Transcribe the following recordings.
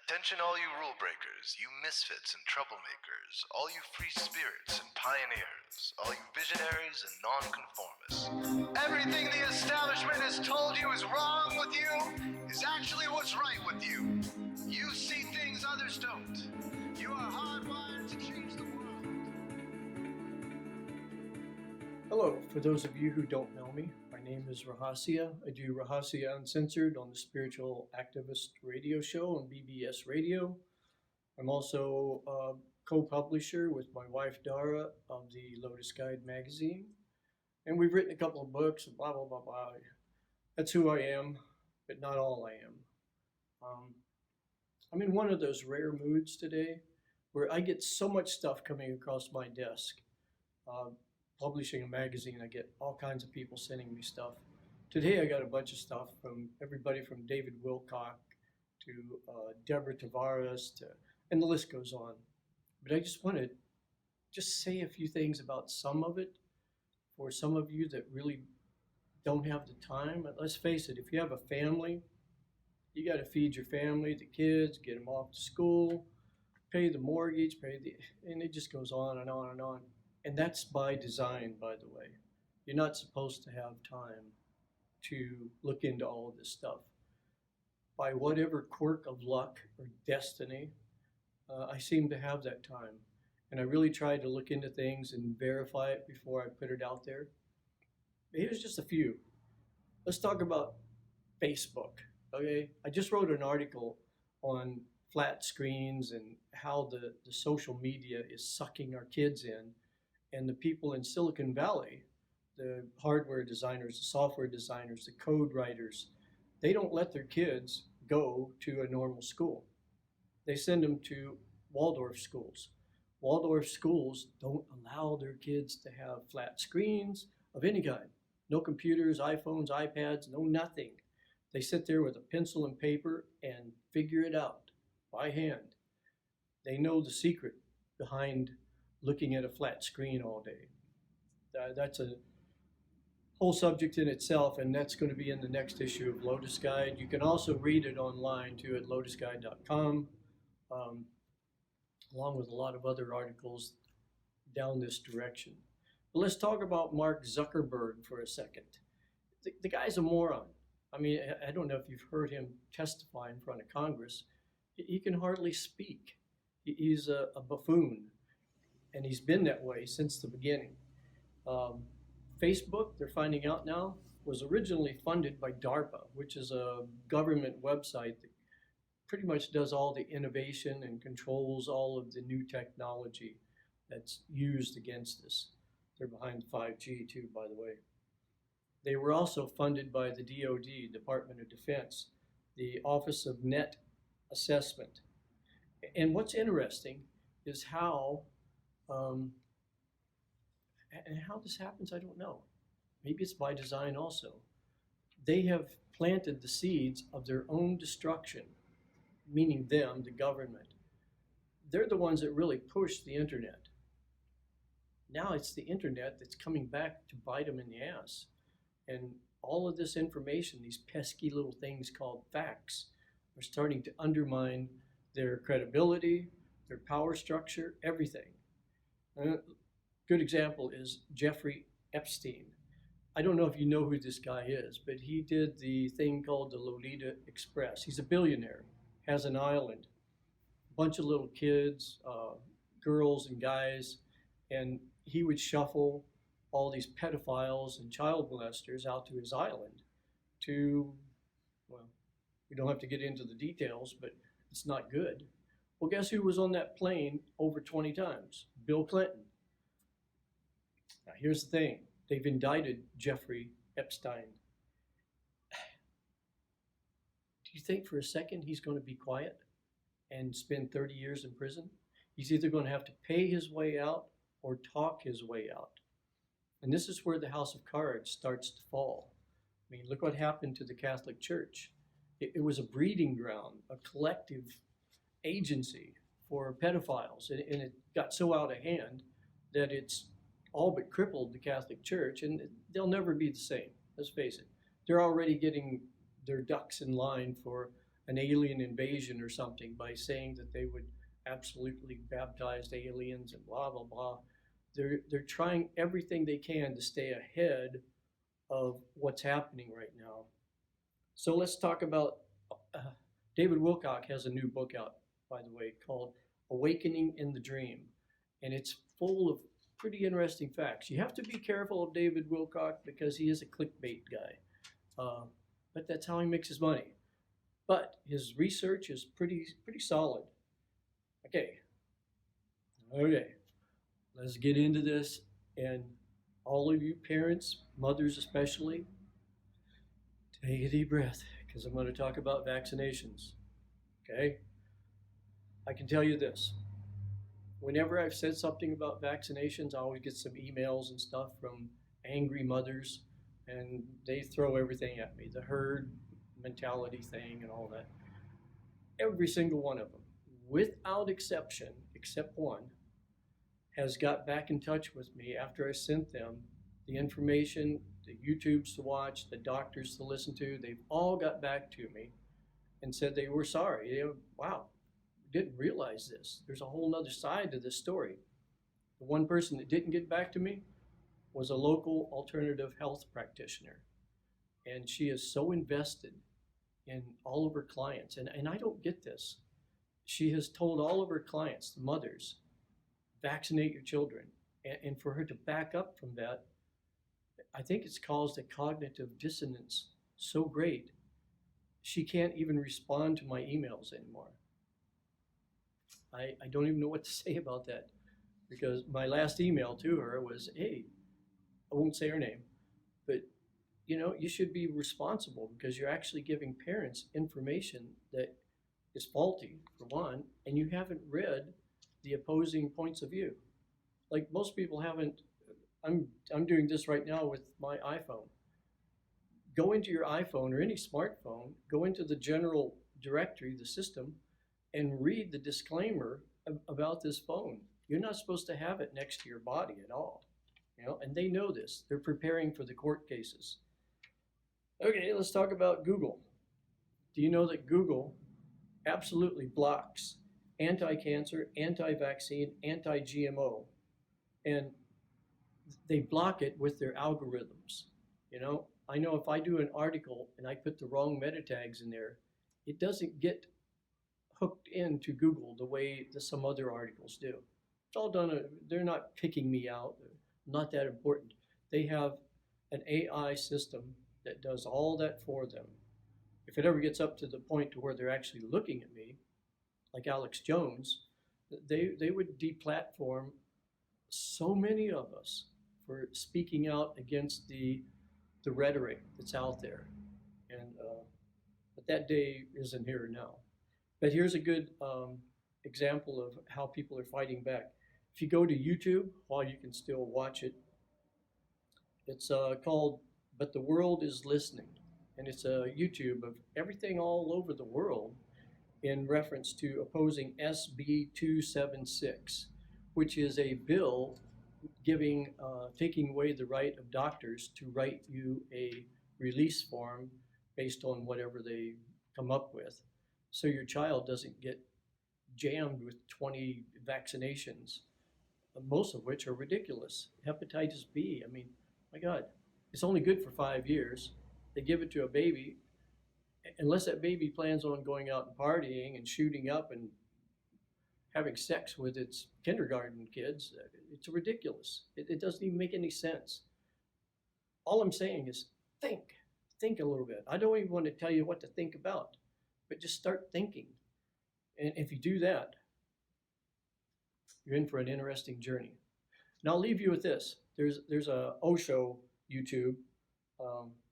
Attention all you rule breakers, you misfits and troublemakers, all you free spirits and pioneers, all you visionaries and nonconformists. Everything the establishment has told you is wrong with you is actually what's right with you. You see things others don't. You are hardwired to change the world. Hello, for those of you who don't know me, my name is Rahasya. I do Rahasya Uncensored on the Spiritual Activist radio show on BBS Radio. I'm also a co-publisher with my wife Dara of the LotusGuide magazine. And we've written a couple of books, blah, blah, blah, blah. That's who I am, but not all I am. I'm in one of those rare moods today where I get so much stuff coming across my desk. Publishing a magazine, I get all kinds of people sending me stuff. Today I got a bunch of stuff from everybody from David Wilcock to Deborah Tavares and the list goes on. But I just want to say a few things about some of it for some of you that really don't have the time. Let's face it, if you have a family, you got to feed your family, the kids, get them off to school, pay the mortgage, and it just goes on and on and on. And that's by design, by the way. You're not supposed to have time to look into all of this stuff. By whatever quirk of luck or destiny, I seem to have that time. And I really try to look into things and verify it before I put it out there. Here's just a few. Let's talk about Facebook, okay? I just wrote an article on flat screens and how the social media is sucking our kids in. And the people in Silicon Valley, the hardware designers, the software designers, the code writers, they don't let their kids go to a normal school. They send them to Waldorf schools. Waldorf schools don't allow their kids to have flat screens of any kind. No computers, iPhones, iPads, no nothing. They sit there with a pencil and paper and figure it out by hand. They know the secret behind looking at a flat screen all day. That's a whole subject in itself, and that's going to be in the next issue of LotusGuide. You can also read it online too at LotusGuide.com, along with a lot of other articles down this direction. But let's talk about Mark Zuckerberg for a second. The guy's a moron. I mean, I don't know if you've heard him testify in front of Congress. He can hardly speak. He's a buffoon. And he's been that way since the beginning. Facebook, they're finding out now, was originally funded by DARPA, which is a government website that pretty much does all the innovation and controls all of the new technology that's used against us. They're behind 5G too, by the way. They were also funded by the DoD, Department of Defense, the Office of Net Assessment. And what's interesting is how and how this happens, I don't know. Maybe it's by design also. They have planted the seeds of their own destruction, meaning them, the government. They're the ones that really push the internet. Now it's the internet that's coming back to bite them in the ass. And all of this information, these pesky little things called facts, are starting to undermine their credibility, their power structure, everything. A good example is Jeffrey Epstein. I don't know if you know who this guy is, but he did the thing called the Lolita Express. He's a billionaire, has an island, a bunch of little kids, girls and guys, and he would shuffle all these pedophiles and child molesters out to his island to, well, we don't have to get into the details, but it's not good. Well, guess who was on that plane over 20 times? Bill Clinton. Now, here's the thing. They've indicted Jeffrey Epstein. Do you think for a second he's going to be quiet and spend 30 years in prison? He's either going to have to pay his way out or talk his way out. And this is where the house of cards starts to fall. I mean, look what happened to the Catholic Church. It was a breeding ground, a collective agency for pedophiles, and it got so out of hand that it's all but crippled the Catholic Church, and they'll never be the same. Let's face it. They're already getting their ducks in line for an alien invasion or something by saying that they would absolutely baptize aliens and blah blah blah. They're trying everything they can to stay ahead of what's happening right now. So let's talk about uh, David Wilcock has a new book out, by the way, called Awakening in the Dream, and it's full of pretty interesting facts. You have to be careful of David Wilcock because he is a clickbait guy, but that's how he makes his money. But his research is pretty solid. Okay, okay, let's get into this. And all of you parents, mothers especially, take a deep breath because I'm going to talk about vaccinations. Okay? I can tell you this. Whenever I've said something about vaccinations, I always get some emails and stuff from angry mothers, and they throw everything at me, the herd mentality thing and all that. Every single one of them, without exception, except one, has got back in touch with me after I sent them the information, the YouTubes to watch, the doctors to listen to. They've all got back to me and said they were sorry. Wow, didn't realize this. There's a whole nother side to this story. The one person that didn't get back to me was a local alternative health practitioner. And she is so invested in all of her clients. And I don't get this. She has told all of her clients, the mothers, vaccinate your children. And for her to back up from that, I think it's caused a cognitive dissonance so great, she can't even respond to my emails anymore. I don't even know what to say about that, because my last email to her was, hey, I won't say her name, but you should be responsible because you're actually giving parents information that is faulty, for one, and you haven't read the opposing points of view. Like most people haven't. I'm doing this right now with my iPhone. Go into your iPhone or any smartphone, go into the general directory, the system, and read the disclaimer about this phone. You're not supposed to have it next to your body at all. And they know this. They're preparing for the court cases. Okay, let's talk about Google. Do you know that Google absolutely blocks anti-cancer, anti-vaccine, anti-GMO, and they block it with their algorithms? I know if I do an article and I put the wrong meta tags in there, it doesn't get hooked into Google the way that some other articles do. It's all done. They're not picking me out. They're not that important. They have an AI system that does all that for them. If it ever gets up to the point to where they're actually looking at me, like Alex Jones, they would deplatform so many of us for speaking out against the rhetoric that's out there. And but that day isn't here now. But here's a good example of how people are fighting back. If you go to YouTube, while you can still watch it, it's called But the World is Listening. And it's a YouTube of everything all over the world in reference to opposing SB 276, which is a bill taking away the right of doctors to write you a release form based on whatever they come up with, so your child doesn't get jammed with 20 vaccinations, most of which are ridiculous. Hepatitis B, I mean, my God, it's only good for 5 years. They give it to a baby, unless that baby plans on going out and partying and shooting up and having sex with its kindergarten kids. It's ridiculous. It doesn't even make any sense. All I'm saying is think a little bit. I don't even want to tell you what to think about, but just start thinking. And if you do that, you're in for an interesting journey. And I'll leave you with this. There's a Osho YouTube.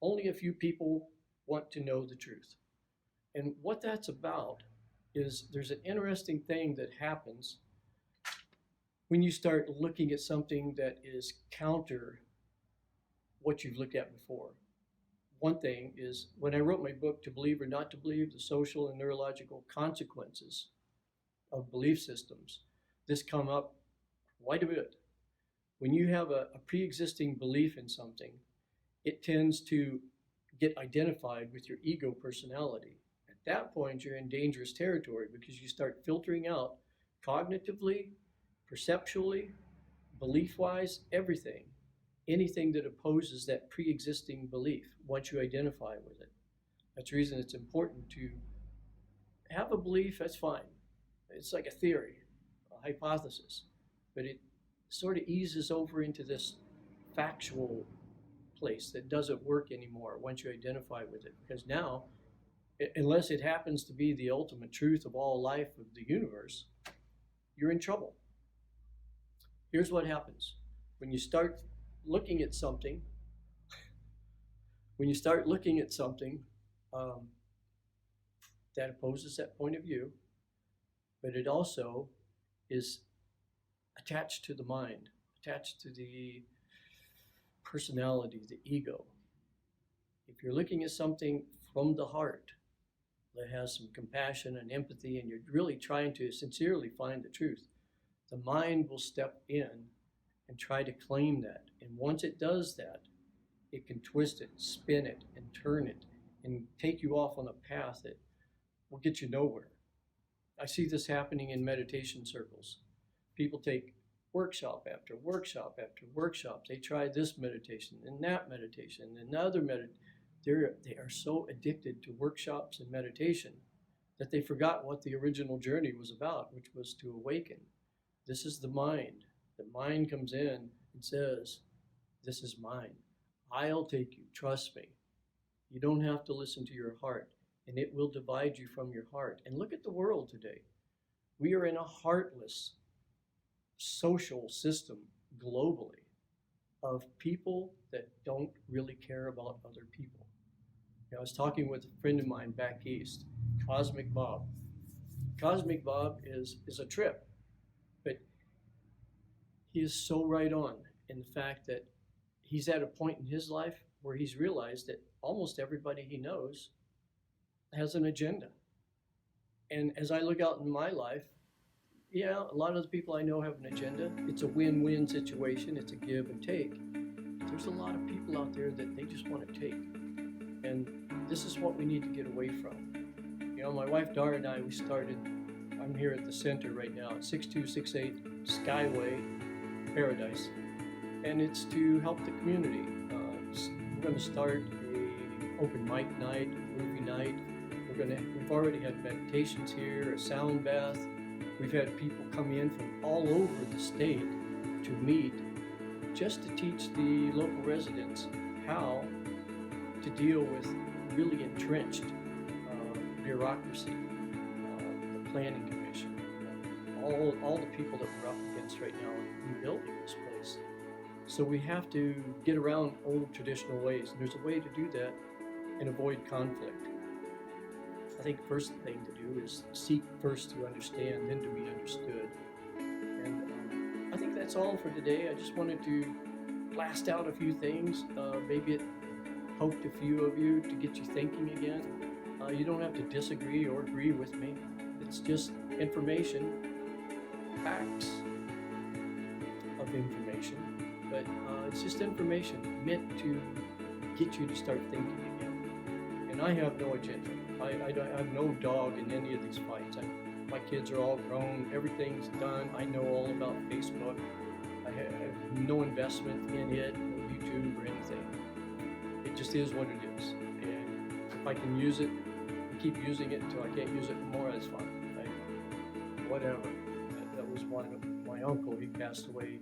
Only a few people want to know the truth. And what that's about is there's an interesting thing that happens when you start looking at something that is counter what you've looked at before. One thing is, when I wrote my book, To Believe or Not to Believe, the Social and Neurological Consequences of Belief Systems, this come up quite a bit. When you have a pre-existing belief in something, it tends to get identified with your ego personality. that point, you're in dangerous territory because you start filtering out cognitively, perceptually, belief wise, everything, anything that opposes that pre existing belief once you identify with it. That's the reason it's important to have a belief, that's fine. It's like a theory, a hypothesis, but it sort of eases over into this factual place that doesn't work anymore once you identify with it. Because now, unless it happens to be the ultimate truth of all life of the universe, you're in trouble. Here's what happens. When you start looking at something, that opposes that point of view, but it also is attached to the mind, attached to the personality, the ego. If you're looking at something from the heart that has some compassion and empathy, and you're really trying to sincerely find the truth, the mind will step in and try to claim that. And once it does that, it can twist it, spin it, and turn it, and take you off on a path that will get you nowhere. I see this happening in meditation circles. People take workshop after workshop after workshop. They try this meditation and that meditation and another meditation. They are so addicted to workshops and meditation that they forgot what the original journey was about, which was to awaken. This is the mind. The mind comes in and says, this is mine. I'll take you, trust me. You don't have to listen to your heart, and it will divide you from your heart. And look at the world today. We are in a heartless social system globally of people that don't really care about other people. I was talking with a friend of mine back east, Cosmic Bob. Cosmic Bob is a trip, but he is so right on in the fact that he's at a point in his life where he's realized that almost everybody he knows has an agenda. And as I look out in my life, yeah, a lot of the people I know have an agenda. It's a win-win situation. It's a give and take. There's a lot of people out there that they just want to take. And this is what we need to get away from. You know, my wife Dara and I, I'm here at the center right now at 6268 Skyway, Paradise. And it's to help the community. We're going to start a open mic night, movie night. We've already had meditations here, a sound bath. We've had people come in from all over the state to meet just to teach the local residents how to deal with really entrenched bureaucracy, the planning commission, all the people that we're up against right now in building this place. So we have to get around old traditional ways, and there's a way to do that and avoid conflict. I think the first thing to do is seek first to understand, then to be understood. And I think that's all for today. I just wanted to blast out a few things. Maybe it helped a few of you to get you thinking again. You don't have to disagree or agree with me. It's just information, facts of information. But it's just information meant to get you to start thinking again. And I have no agenda. I have no dog in any of these fights. My kids are all grown. Everything's done. I know all about Facebook. I have no investment in it, or YouTube, or anything. It just is what it is. And if I can use it, keep using it until I can't use it anymore, that's fine. Whatever. That was one of my uncle. He passed away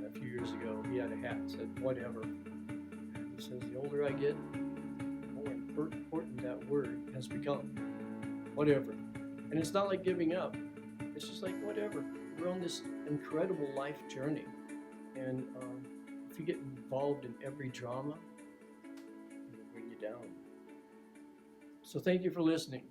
a few years ago. He had a hat that said, whatever. He says, the older I get, the more important that word has become. Whatever. And it's not like giving up. It's just like, whatever. We're on this incredible life journey. And if you get involved in every drama, it'll bring you down. So thank you for listening.